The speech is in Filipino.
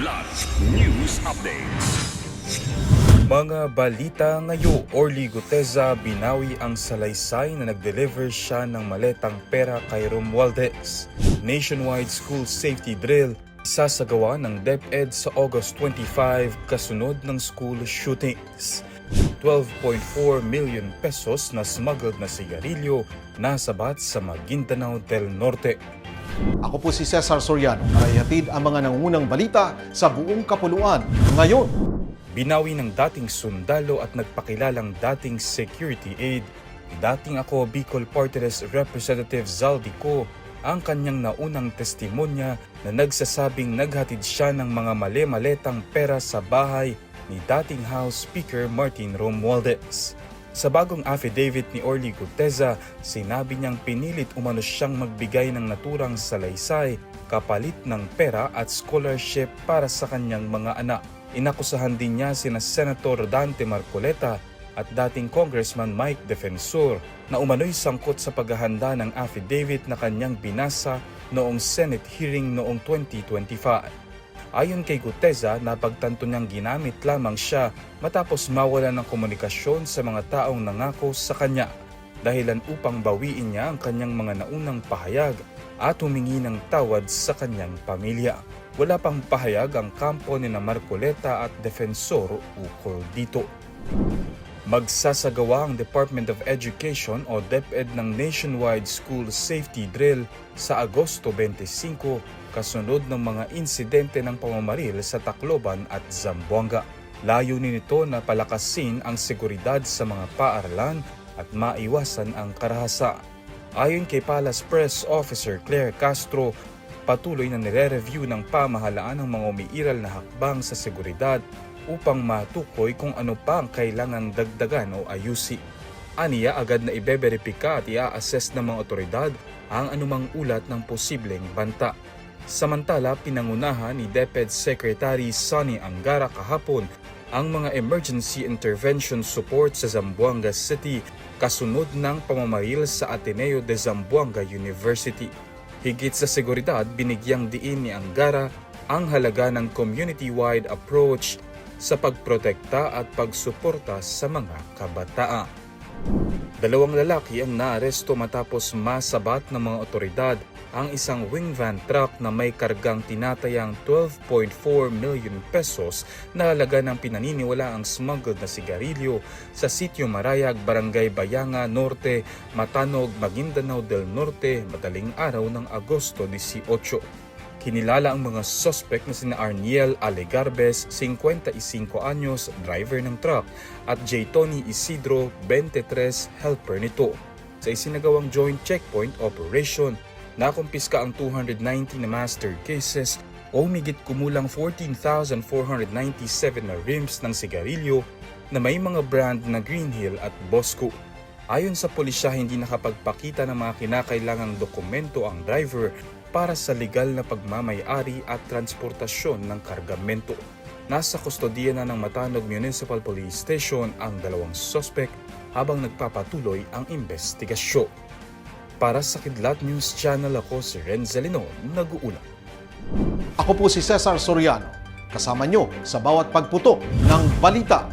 Kidlat News Updates. Mga balita ngayon, Orly Guteza binawi ang salaysay na nag-deliver siya ng maletang pera kay Romualdez. Nationwide school safety drill isasagawa ng DepEd sa August 25 kasunod ng school shootings. 12.4 million pesos na smuggled na sigarilyo nasabat sa Maguindanao del Norte. Ako po si Cesar Soriano para ihatid ang mga nangungunang balita sa buong kapuluan ngayon. Binawi ng dating sundalo at nagpakilalang dating security aide, dating ako Bicol Party List Representative Zaldico, ang kanyang naunang testimonya na nagsasabing naghatid siya ng mga mali-maletang pera sa bahay ni dating House Speaker Martin Romualdez. Sa bagong affidavit ni Orly Guteza, sinabi niyang pinilit umano siyang magbigay ng naturang salaysay kapalit ng pera at scholarship para sa kanyang mga anak. Inakusahan din niya sina Senator Dante Marcoleta at dating Congressman Mike Defensor na umano'y sangkot sa paghahanda ng affidavit na kanyang binasa noong Senate hearing noong 2025. Ayon kay Guteza, napagtanto niyang ginamit lamang siya matapos mawala ng komunikasyon sa mga taong nangako sa kanya, dahilan upang bawiin niya ang kanyang mga naunang pahayag at humingi ng tawad sa kanyang pamilya. Wala pang pahayag ang kampo ni Marcoleta at Defensor ukol dito. Magsasagawa ang Department of Education o DepEd ng Nationwide School Safety Drill sa Agosto 25 kasunod ng mga insidente ng pamamaril sa Tacloban at Zamboanga. Layunin nito na palakasin ang seguridad sa mga paaralan at maiwasan ang karahasa. Ayon kay Palace Press Officer Claire Castro, patuloy na nire-review ng pamahalaan ang mga umiiral na hakbang sa seguridad upang matukoy kung ano pa ang kailangang dagdagan o ayusin. Aniya, agad na ibeberipika at i-assess ng mga otoridad ang anumang ulat ng posibleng banta. Samantala, pinangunahan ni DepEd Secretary Sonny Angara kahapon ang mga emergency intervention support sa Zamboanga City kasunod ng pamamaril sa Ateneo de Zamboanga University. Higit sa seguridad, binigyang diin ni Angara ang halaga ng community-wide approach sa pagprotekta at pagsuporta sa mga kabataan. 2 lalaki ang naaresto matapos masabat ng mga otoridad ang isang wing van truck na may kargang tinatayang 12.4 million pesos na halaga ng pinaniniwalaang smuggled na sigarilyo sa Sitio Marayag, Barangay Bayanga Norte, Matanog, Maguindanao del Norte, madaling araw ng Agosto 18. Kinilala ang mga suspect na sina Arniel Alegarbes, 55 anyos, driver ng truck, at J. Tony Isidro, 23, helper nito. Sa isinagawang joint checkpoint operation, nakumpiska ang 290 na master cases o humigit kumulang 14,497 na rims ng sigarilyo na may mga brand na Green Hill at Bosco. Ayon sa pulisya, hindi nakapagpakita ng mga kinakailangang dokumento ang driver para sa legal na pagmamay-ari at transportasyon ng kargamento. Nasa kustodiya na ng Matanog Municipal Police Station ang 2 suspect habang nagpapatuloy ang investigasyon. Para sa Kidlat News Channel, ako si Renzelino, nag-uulat. Ako po si Cesar Soriano, kasama nyo sa bawat pagputo ng balita.